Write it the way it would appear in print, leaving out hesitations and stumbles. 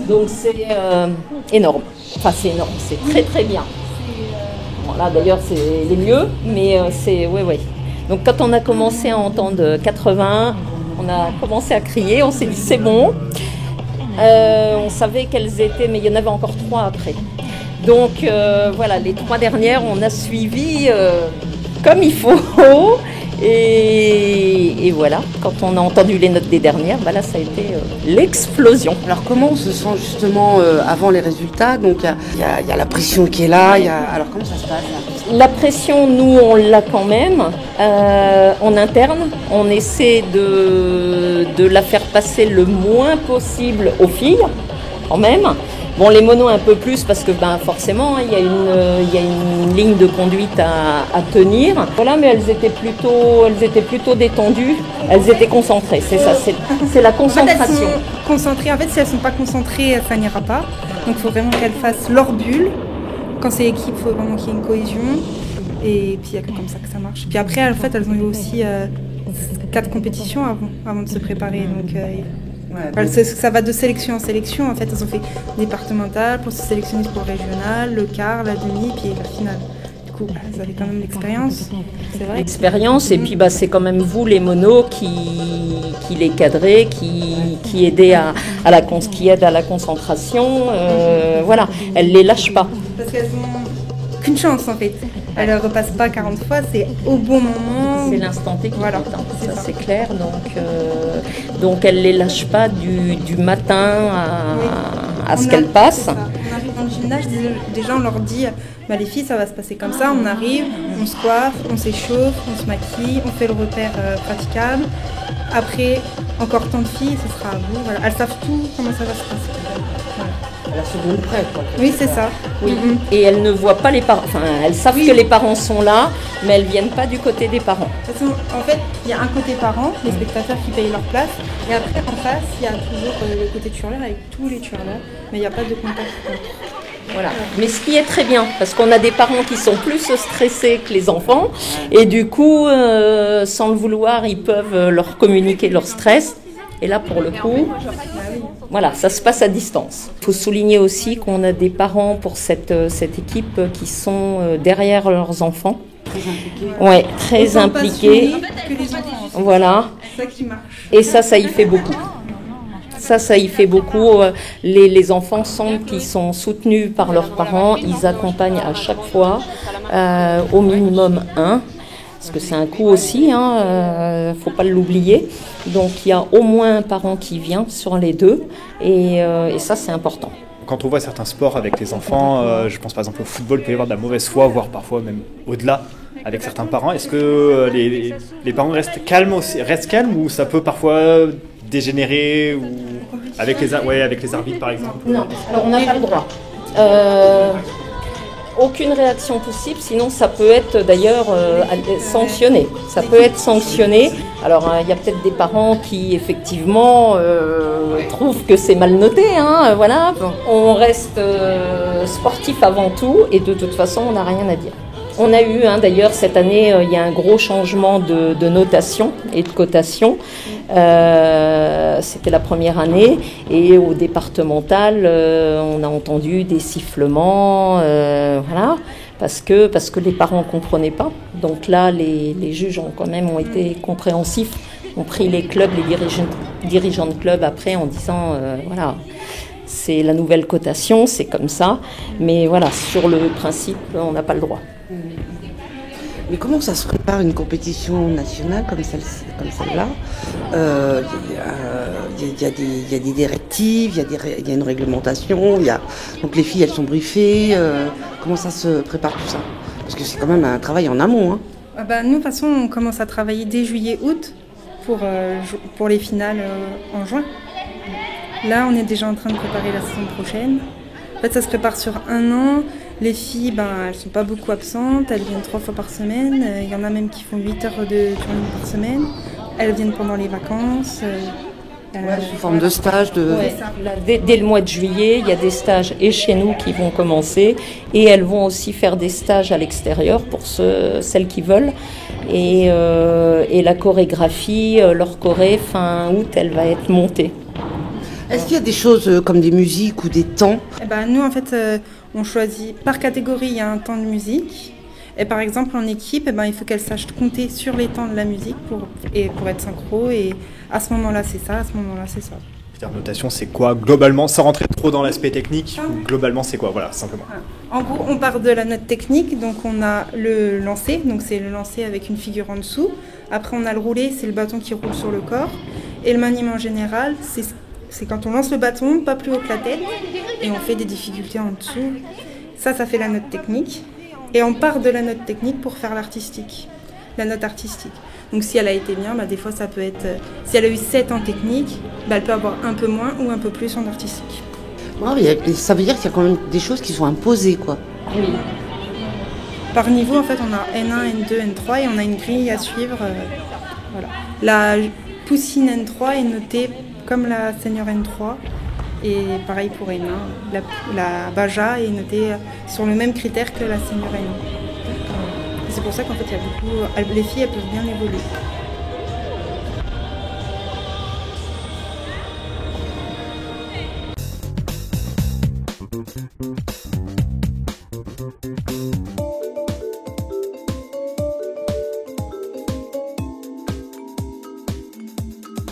Donc c'est énorme. Enfin c'est énorme, c'est très très bien. Voilà, d'ailleurs c'est les mieux, mais c'est oui. Donc quand on a commencé à entendre 80, on a commencé à crier, on s'est dit c'est bon. On savait quelles étaient, mais il y en avait encore 3 après. Donc voilà, les 3 dernières, on a suivi comme il faut. Et voilà, quand on a entendu les notes des dernières, bah là ça a été l'explosion. Alors comment on se sent justement avant les résultats? Donc il y a la pression qui est là, alors comment ça se passe là? La pression, nous on l'a quand même en interne, on essaie de la faire passer le moins possible aux filles quand même. Bon, les monos un peu plus parce que forcément il y a une ligne de conduite à tenir. Voilà, mais elles étaient plutôt détendues, elles étaient concentrées, c'est ça, c'est la concentration. En fait, elles sont concentrées. En fait, si elles ne sont pas concentrées, ça n'ira pas. Donc il faut vraiment qu'elles fassent leur bulle. Quand c'est équipe, il faut vraiment qu'il y ait une cohésion. Et puis il n'y a que comme ça que ça marche. Puis après, en fait, elles ont eu aussi 4 compétitions avant de se préparer. Donc ça va de sélection en sélection. En fait, elles ont fait départementale pour se sélectionner pour le régional, le quart, la demi, puis la finale. Du coup, elles avaient quand même l'expérience. C'est vrai. L'expérience, et puis c'est quand même vous les monos qui les cadrez, qui aidez qui aident à la concentration. Voilà, elles les lâchent pas. Parce qu'elles ont qu'une chance en fait. Elles ne repassent pas 40 fois, c'est au bon moment. C'est l'instant T qui voilà, compte, ça c'est clair. Donc elles ne les lâchent pas du matin à ce qu'elles passent. On arrive dans le gymnase, déjà on leur dit les filles ça va se passer comme ça, on arrive, on se coiffe, on s'échauffe, on se maquille, on fait le repère praticable. Après, encore tant de filles, ce sera à vous. Voilà. Elles savent tout comment ça va se passer. Voilà. La seconde près, quoi. Oui, c'est ça. Oui. Et elles ne voient pas les parents. Enfin, elles savent que les parents sont là, mais elles ne viennent pas du côté des parents. De toute façon, en fait, il y a un côté parents, les spectateurs qui payent leur place. Et après, en face, il y a toujours le côté twirleur avec tous les twirlers. Mais il n'y a pas de contact. Voilà. Mais ce qui est très bien, parce qu'on a des parents qui sont plus stressés que les enfants. Et du coup, sans le vouloir, ils peuvent leur communiquer leur stress. Et là, pour le coup, voilà, ça se passe à distance. Il faut souligner aussi qu'on a des parents pour cette équipe qui sont derrière leurs enfants. Très impliqués. Ouais, très impliqués. Que les enfants. Voilà. C'est ça qui marche. Et ça y fait beaucoup. Ça y fait beaucoup. Les enfants sentent qu'ils sont soutenus par leurs parents. Ils accompagnent à chaque fois au minimum un. Parce que c'est un coût aussi, faut pas l'oublier. Donc il y a au moins un parent qui vient sur les deux, et ça c'est important. Quand on voit certains sports avec les enfants, je pense par exemple au football, il peut y avoir de la mauvaise foi, voire parfois même au-delà avec certains parents. Est-ce que les parents restent calmes ou ça peut parfois dégénérer ou avec les arbitres par exemple? Non, alors on n'a pas le droit. Aucune réaction possible, sinon ça peut être d'ailleurs sanctionné. Ça peut être sanctionné. Alors il y a peut-être des parents qui effectivement trouvent que c'est mal noté. Voilà. On reste sportif avant tout et de toute façon on n'a rien à dire. On a eu d'ailleurs cette année, il y a un gros changement de notation et de cotation. C'était la première année et au départemental, on a entendu des sifflements, voilà, parce que les parents ne comprenaient pas. Donc là, les juges ont été compréhensifs, ont pris les clubs, les dirigeants de clubs après en disant, voilà. C'est la nouvelle cotation, c'est comme ça. Mais voilà, sur le principe, on n'a pas le droit. Mais comment ça se prépare une compétition nationale comme celle-là? Il y a des directives, il y a une réglementation. Donc les filles, elles sont briefées. Comment ça se prépare tout ça? Parce que c'est quand même un travail en amont. Nous, de toute façon, on commence à travailler dès juillet-août pour les finales en juin. Là, on est déjà en train de préparer la saison prochaine. En fait, ça se prépare sur 1 an. Les filles, elles ne sont pas beaucoup absentes. Elles viennent 3 fois par semaine. Il y en a même qui font 8 heures de tournée par semaine. Elles viennent pendant les vacances. Sous forme de stage. Dès le mois de juillet, il y a des stages et chez nous qui vont commencer. Et elles vont aussi faire des stages à l'extérieur pour celles qui veulent. Et la chorégraphie, leur choré, fin août, elle va être montée. Est-ce qu'il y a des choses comme des musiques ou des temps? Eh ben, nous, en fait, on choisit par catégorie, il y a un temps de musique. Et par exemple, en équipe, eh ben, il faut qu'elle sache compter sur les temps de la musique pour être synchro. Et à ce moment-là, c'est ça, à ce moment-là, c'est ça. C'est-à-dire, notation, c'est quoi globalement, sans rentrer trop dans l'aspect technique, ou globalement, c'est quoi? Voilà, simplement. En gros, on part de la note technique, donc on a le lancer, donc c'est le lancer avec une figure en dessous. Après, on a le roulé, c'est le bâton qui roule sur le corps. Et le maniement général, c'est quand on lance le bâton, pas plus haut que la tête, et on fait des difficultés en dessous. Ça fait la note technique. Et on part de la note technique pour faire l'artistique, la note artistique. Donc si elle a été bien, des fois ça peut être... Si elle a eu 7 en technique, elle peut avoir un peu moins ou un peu plus en artistique. Ça veut dire qu'il y a quand même des choses qui sont imposées, quoi. Oui. Par niveau, en fait, on a N1, N2, N3 et on a une grille à suivre. Voilà. La poussine N3 est notée comme la seigneur N3. Et pareil pour N1. La Baja est notée sur le même critère que la seigneur N1. C'est pour ça qu'en fait, il y a beaucoup... Les filles, elles peuvent bien évoluer.